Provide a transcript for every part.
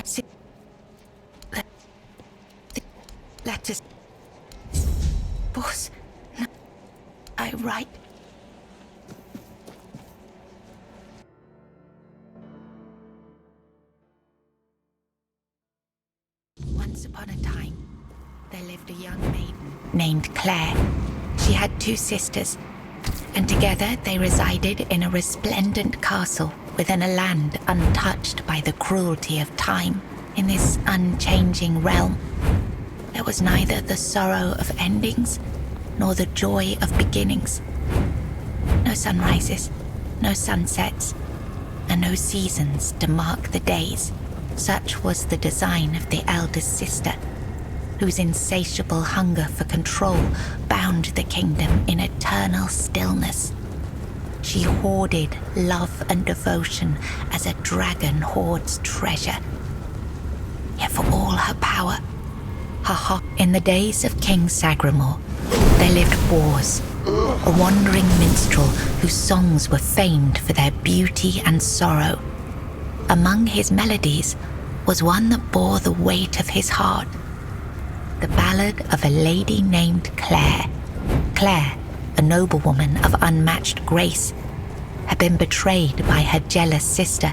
See, let us. Boss, no, I write. Once upon a time, there lived a young maiden named Clare. She had 2 sisters, and together they resided in a resplendent castle within a land untouched by the cruelty of time. In this unchanging realm, there was neither the sorrow of endings nor the joy of beginnings. No sunrises, no sunsets, and no seasons to mark the days. Such was the design of the eldest sister, whose insatiable hunger for control bound the kingdom in eternal stillness. She hoarded love and devotion as a dragon hoards treasure. Yet for all her power, her heart... In the days of King Sagremor, there lived Bors, a wandering minstrel whose songs were famed for their beauty and sorrow. Among his melodies was one that bore the weight of his heart, the ballad of a lady named Clare. Clare, a noblewoman of unmatched grace, had been betrayed by her jealous sister,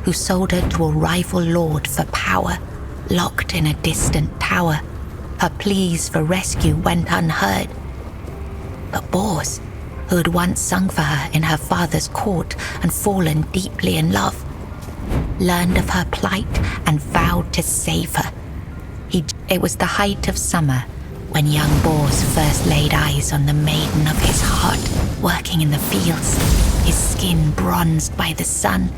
who sold her to a rival lord for power. Locked in a distant tower, her pleas for rescue went unheard. But Bors, who had once sung for her in her father's court and fallen deeply in love, learned of her plight and vowed to save her. It was the height of summer when young Bors first laid eyes on the maiden of his heart, working in the fields, his skin bronzed by the sun.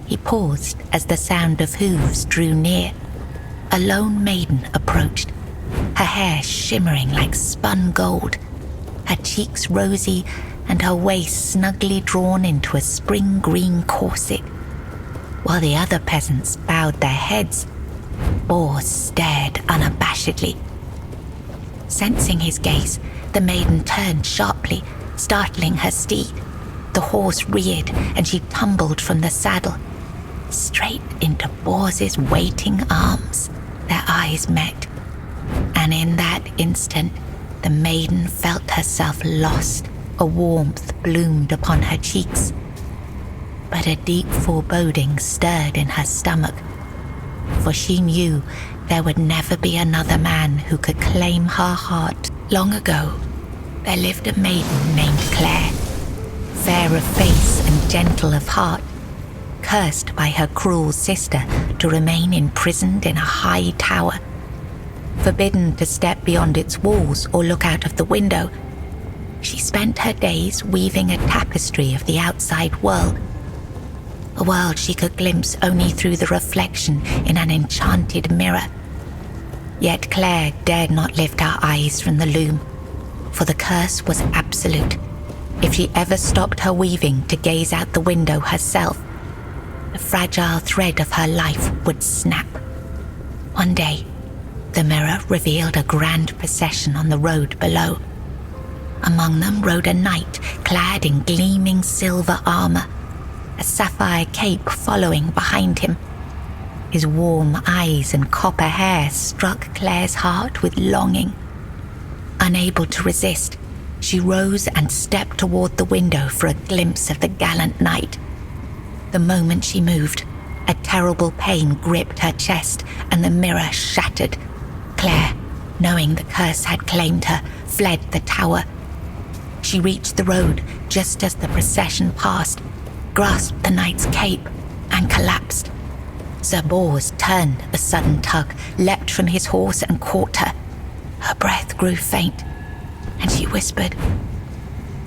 He paused as the sound of hooves drew near. A lone maiden approached, her hair shimmering like spun gold, her cheeks rosy and her waist snugly drawn into a spring green corset. While the other peasants bowed their heads, Bors stared unabashedly. Sensing his gaze, the maiden turned sharply, startling her steed. The horse reared and she tumbled from the saddle, straight into Bors's waiting arms. Their eyes met, and in that instant, the maiden felt herself lost. A warmth bloomed upon her cheeks, but a deep foreboding stirred in her stomach, for she knew there would never be another man who could claim her heart. Long ago, there lived a maiden named Clare, fair of face and gentle of heart, cursed by her cruel sister to remain imprisoned in a high tower. Forbidden to step beyond its walls or look out of the window, she spent her days weaving a tapestry of the outside world, a world she could glimpse only through the reflection in an enchanted mirror. Yet Clare dared not lift her eyes from the loom, for the curse was absolute. If she ever stopped her weaving to gaze out the window herself, the fragile thread of her life would snap. One day, the mirror revealed a grand procession on the road below. Among them rode a knight clad in gleaming silver armor, a sapphire cape following behind him. His warm eyes and copper hair struck Clare's heart with longing. Unable to resist, she rose and stepped toward the window for a glimpse of the gallant knight. The moment she moved, a terrible pain gripped her chest and the mirror shattered. Clare, knowing the curse had claimed her, fled the tower. She reached the road just as the procession passed, grasped the knight's cape, and collapsed. Sir Bors turned a sudden tug, leapt from his horse and caught her. Her breath grew faint, and she whispered,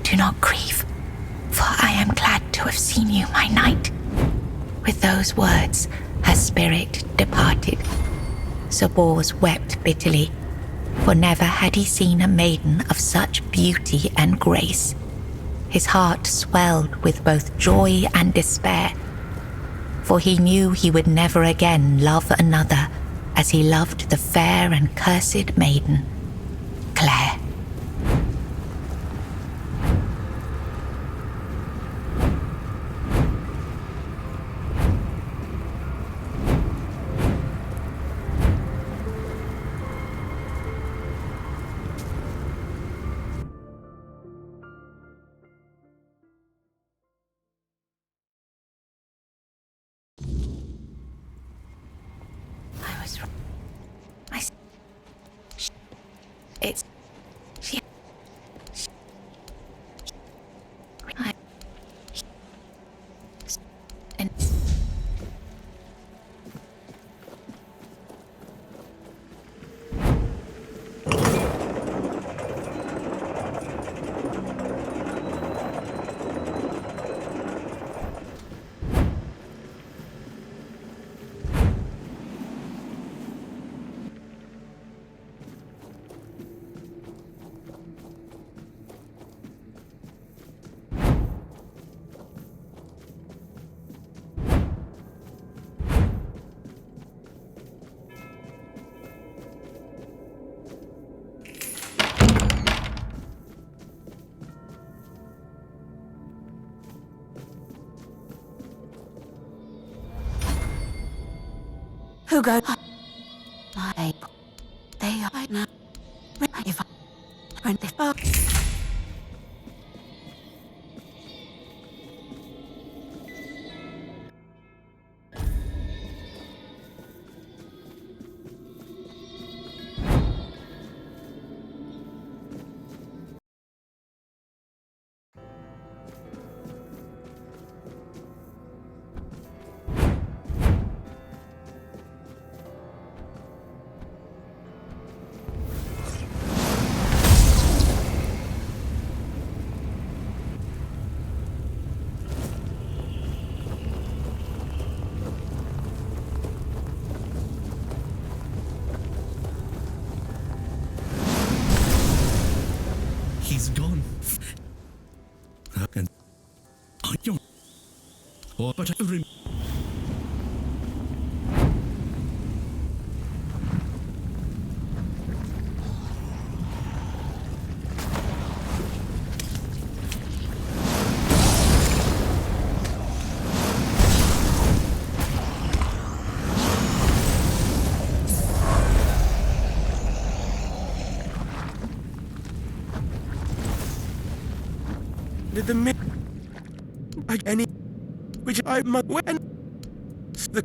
"Do not grieve, for I am glad to have seen you, my knight." With those words, her spirit departed. Sir Bors wept bitterly, for never had he seen a maiden of such beauty and grace. His heart swelled with both joy and despair, for he knew he would never again love another as he loved the fair and cursed maiden, Clare. It's... She... I... And... Who go? They are now. If I the fuck. He's gone. And I don't. Or but I did the myth like any which I must when the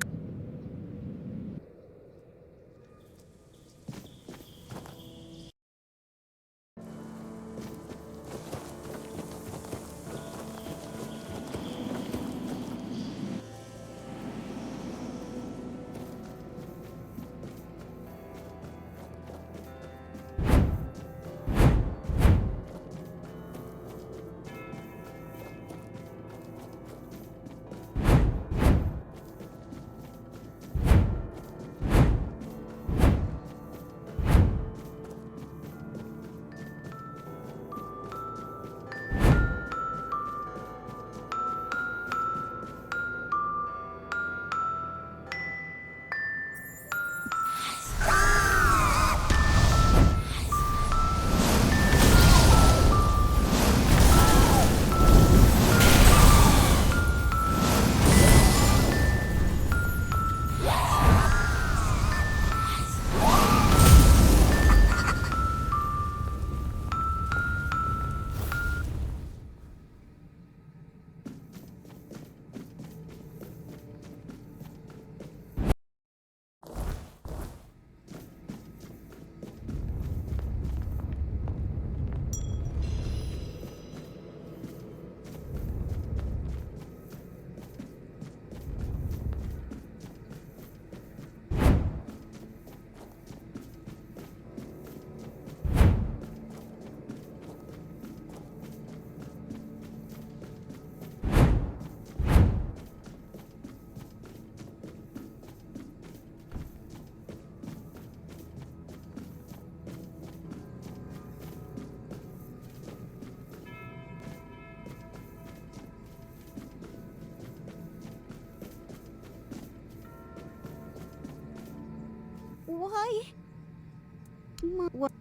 Why? What?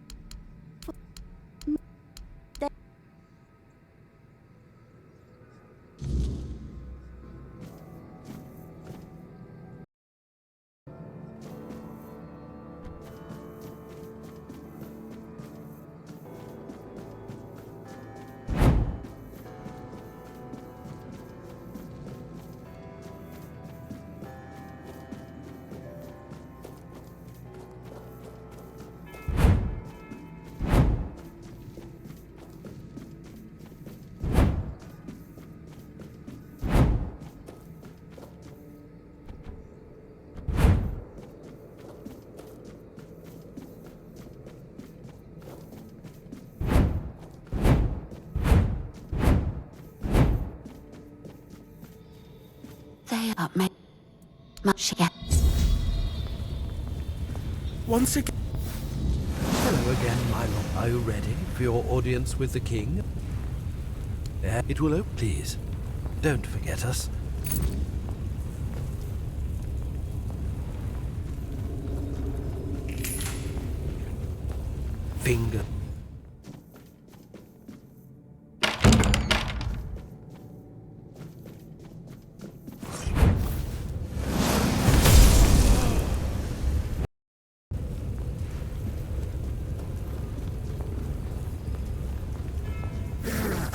They are made much yet. Once again. Hello again, my lord. Are you ready for your audience with the king? It will open. Please, don't forget us. Finger.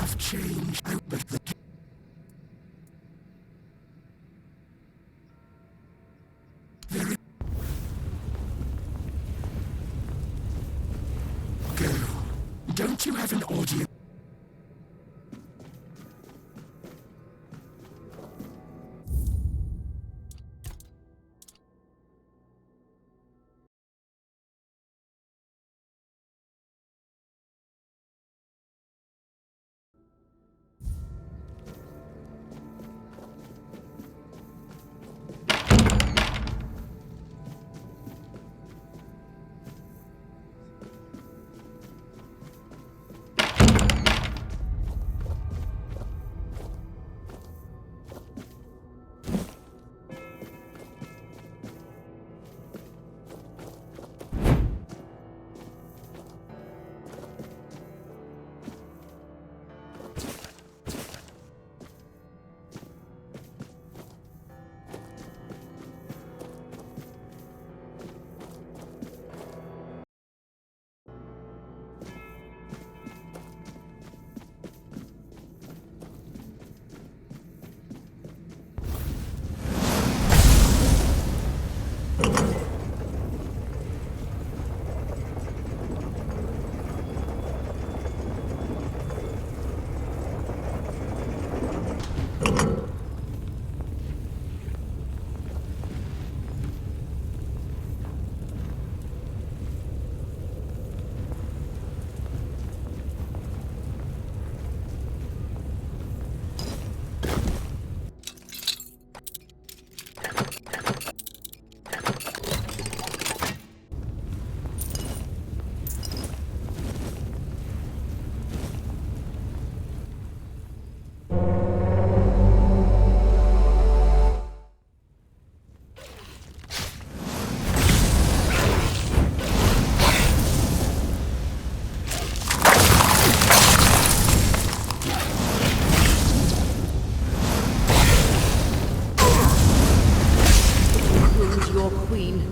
Of change, but the very girl. Don't you have an audience?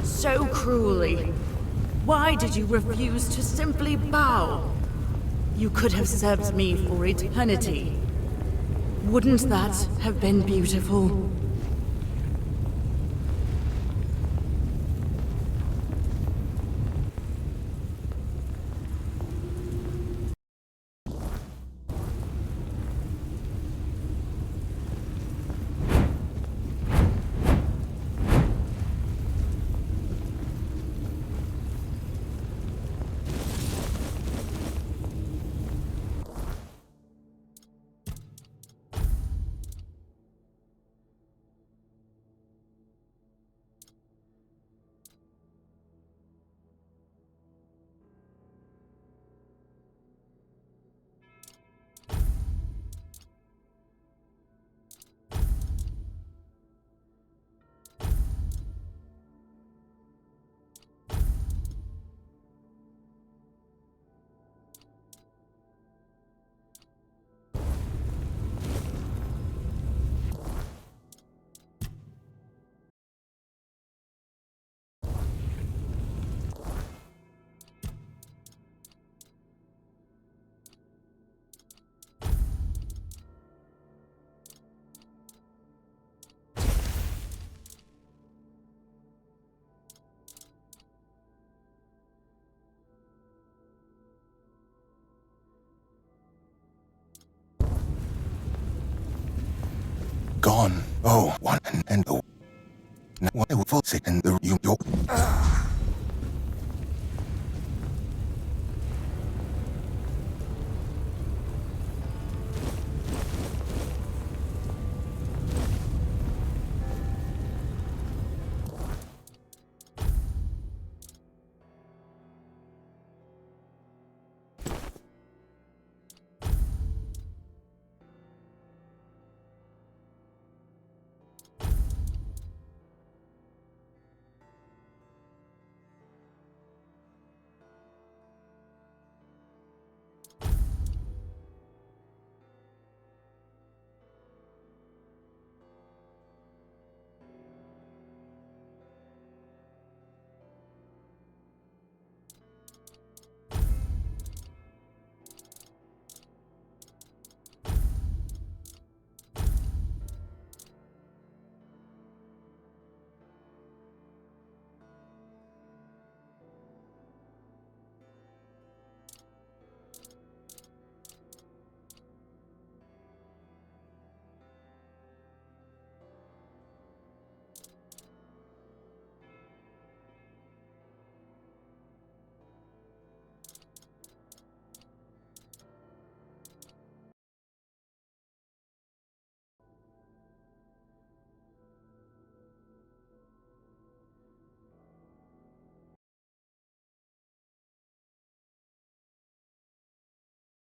So cruelly. Why did you refuse to simply bow? You could have served me for eternity. Wouldn't that have been beautiful? Gone. Oh, one and oh. Now I will fall sick and the you.